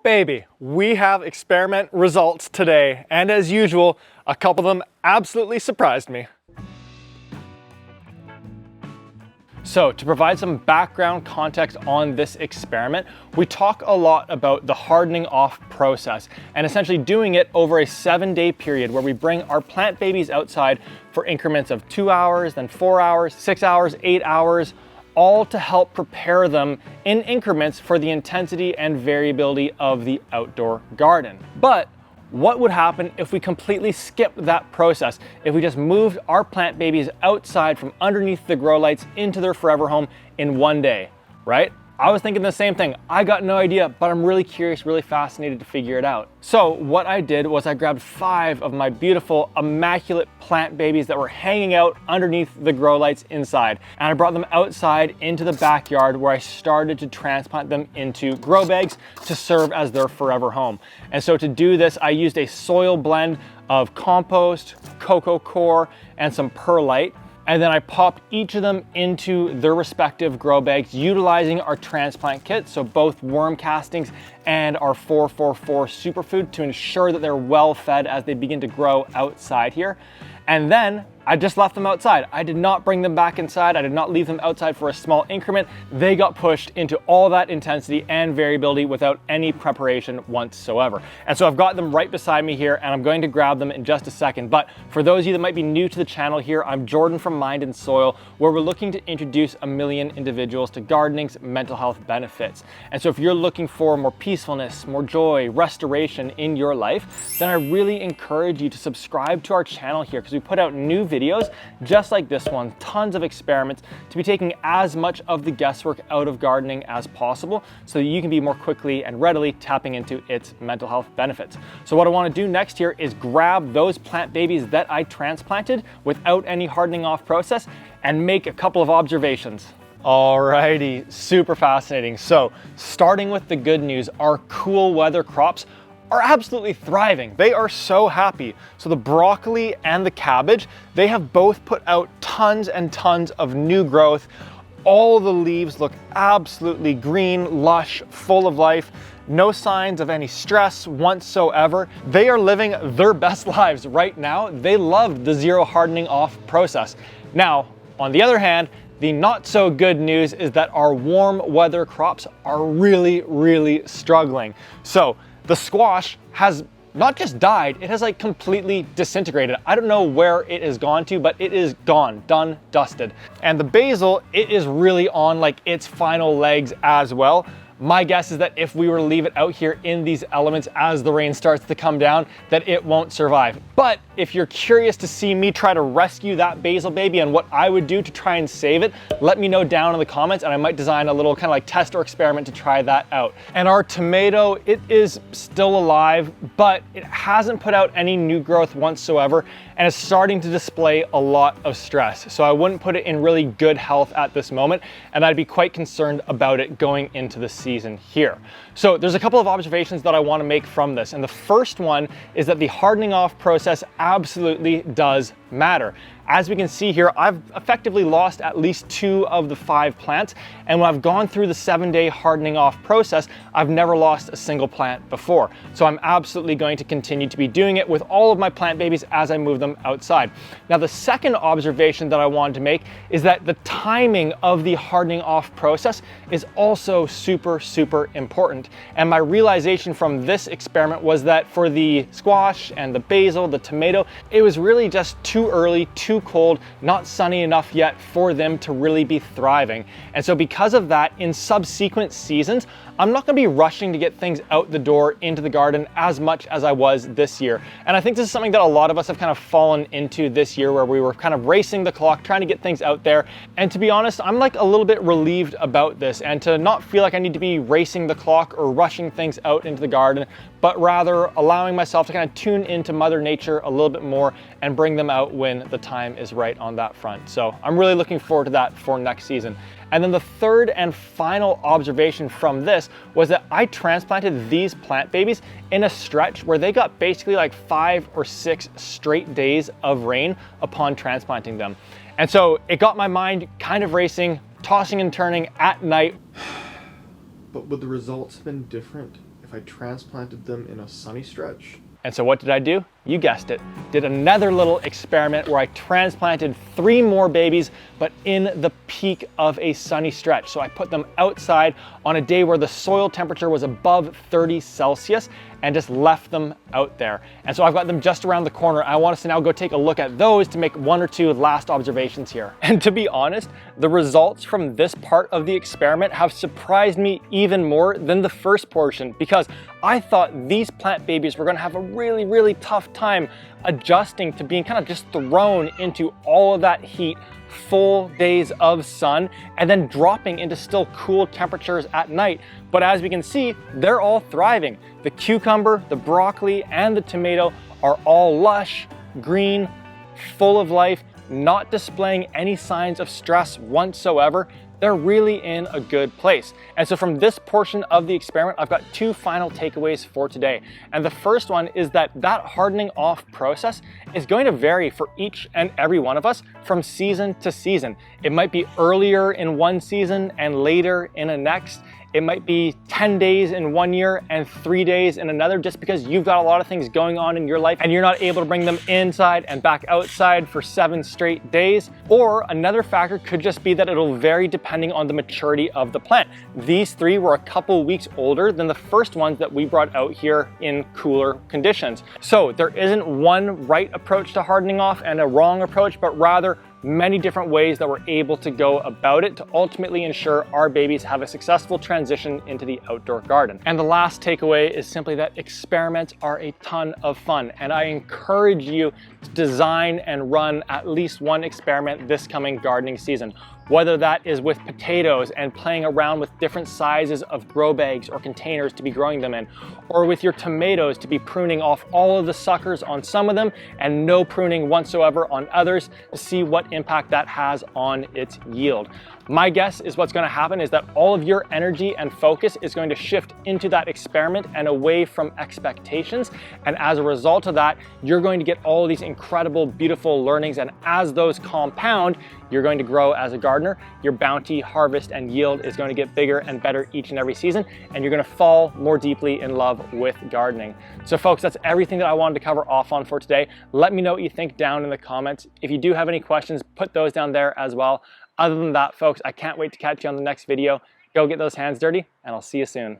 baby, we have experiment results today, and as usual, a couple of them absolutely surprised me. So to provide some background context on this experiment, we talk a lot about the hardening off process and essentially doing it over a 7-day period where we bring our plant babies outside for increments of 2 hours, then 4 hours, 6 hours, 8 hours, all to help prepare them in increments for the intensity and variability of the outdoor garden. But what would happen if we completely skipped that process? If we just moved our plant babies outside from underneath the grow lights into their forever home in 1 day, right? I was thinking the same thing. I got no idea, but I'm really curious, really fascinated to figure it out. So what I did was I grabbed 5 of my beautiful, immaculate plant babies that were hanging out underneath the grow lights inside. And I brought them outside into the backyard where I started to transplant them into grow bags to serve as their forever home. And so to do this, I used a soil blend of compost, cocoa coir, and some perlite. And then I popped each of them into their respective grow bags utilizing our transplant kit, so both worm castings and our 444 superfood to ensure that they're well fed as they begin to grow outside here. And then I just left them outside. I did not bring them back inside. I did not leave them outside for a small increment. They got pushed into all that intensity and variability without any preparation whatsoever. And so I've got them right beside me here and I'm going to grab them in just a second. But for those of you that might be new to the channel here, I'm Jordan from Mind and Soil, where we're looking to introduce 1 million individuals to gardening's mental health benefits. And so if you're looking for more peacefulness, more joy, restoration in your life, then I really encourage you to subscribe to our channel here because we put out new videos just like this one, tons of experiments to be taking as much of the guesswork out of gardening as possible so that you can be more quickly and readily tapping into its mental health benefits. So what I want to do next here is grab those plant babies that I transplanted without any hardening off process and make a couple of observations. Alrighty, super fascinating. So starting with the good news, our cool weather crops are absolutely thriving. They are so happy. So the broccoli and the cabbage, they have both put out tons and tons of new growth. All the leaves look absolutely green, lush, full of life. No signs of any stress whatsoever. They are living their best lives right now. They love the zero hardening off process. Now, on the other hand, the not so good news is that our warm weather crops are really struggling. So the squash has not just died, it has like completely disintegrated. I don't know where it has gone to, but it is gone, done, dusted. And the basil, it is really on like its final legs as well. My guess is that if we were to leave it out here in these elements as the rain starts to come down, that it won't survive. But if you're curious to see me try to rescue that basil baby and what I would do to try and save it, let me know down in the comments and I might design a little kind of like test or experiment to try that out. And our tomato, it is still alive, but it hasn't put out any new growth whatsoever and is starting to display a lot of stress. So I wouldn't put it in really good health at this moment, and I'd be quite concerned about it going into the season here. So there's a couple of observations that I want to make from this. And the first one is that the hardening off process absolutely does matter. As we can see here, I've effectively lost at least 2 of the 5 plants. And when I've gone through the 7-day hardening off process, I've never lost a single plant before. So I'm absolutely going to continue to be doing it with all of my plant babies as I move them outside. Now, the second observation that I wanted to make is that the timing of the hardening off process is also super important. And my realization from this experiment was that for the squash and the basil, the tomato, it was really just too early, too cold, not sunny enough yet for them to really be thriving. And so because of that, in subsequent seasons, I'm not gonna be rushing to get things out the door into the garden as much as I was this year. And I think this is something that a lot of us have kind of fallen into this year, where we were kind of racing the clock, trying to get things out there. And to be honest, I'm like a little bit relieved about this, and to not feel like I need to be racing the clock or rushing things out into the garden, but rather allowing myself to kind of tune into Mother Nature a little bit more and bring them out when the time is right on that front. So I'm really looking forward to that for next season. And then the third and final observation from this was that I transplanted these plant babies in a stretch where they got basically like 5 or 6 straight days of rain upon transplanting them. And so it got my mind kind of racing, tossing and turning at night. But would the results have been different if if I transplanted them in a sunny stretch? And so what did I do? You guessed it. Did another little experiment where I transplanted 3 more babies, but in the peak of a sunny stretch. So I put them outside on a day where the soil temperature was above 30 Celsius and just left them out there. And so I've got them just around the corner. I want us to now go take a look at those to make 1 or 2 last observations here. And to be honest, the results from this part of the experiment have surprised me even more than the first portion, because I thought these plant babies were gonna have a really, really tough time adjusting to being kind of just thrown into all of that heat, full days of sun, and then dropping into still cool temperatures at night. But as we can see, they're all thriving. The cucumber, the broccoli, and the tomato are all lush, green, full of life, not displaying any signs of stress whatsoever. They're really in a good place. And so from this portion of the experiment, I've got 2 final takeaways for today. And the first one is that hardening off process is going to vary for each and every one of us from season to season. It might be earlier in one season and later in a next. It might be 10 days in one year and 3 days in another, just because you've got a lot of things going on in your life and you're not able to bring them inside and back outside for 7 straight days. Or another factor could just be that it'll vary depending on the maturity of the plant. These 3 were a couple weeks older than the first ones that we brought out here in cooler conditions. So there isn't one right approach to hardening off and a wrong approach, but rather many different ways that we're able to go about it to ultimately ensure our babies have a successful transition into the outdoor garden. And the last takeaway is simply that experiments are a ton of fun, and I encourage you to design and run at least 1 experiment this coming gardening season. Whether that is with potatoes and playing around with different sizes of grow bags or containers to be growing them in, or with your tomatoes to be pruning off all of the suckers on some of them and no pruning whatsoever on others, to see what impact that has on its yield. My guess is what's going to happen is that all of your energy and focus is going to shift into that experiment and away from expectations. And as a result of that, you're going to get all of these incredible, beautiful learnings. And as those compound, you're going to grow as a gardener. Your bounty, harvest, and yield is going to get bigger and better each and every season. And you're going to fall more deeply in love with gardening. So folks, that's everything that I wanted to cover off on for today. Let me know what you think down in the comments. If you do have any questions, put those down there as well. Other than that, folks, I can't wait to catch you on the next video. Go get those hands dirty, and I'll see you soon.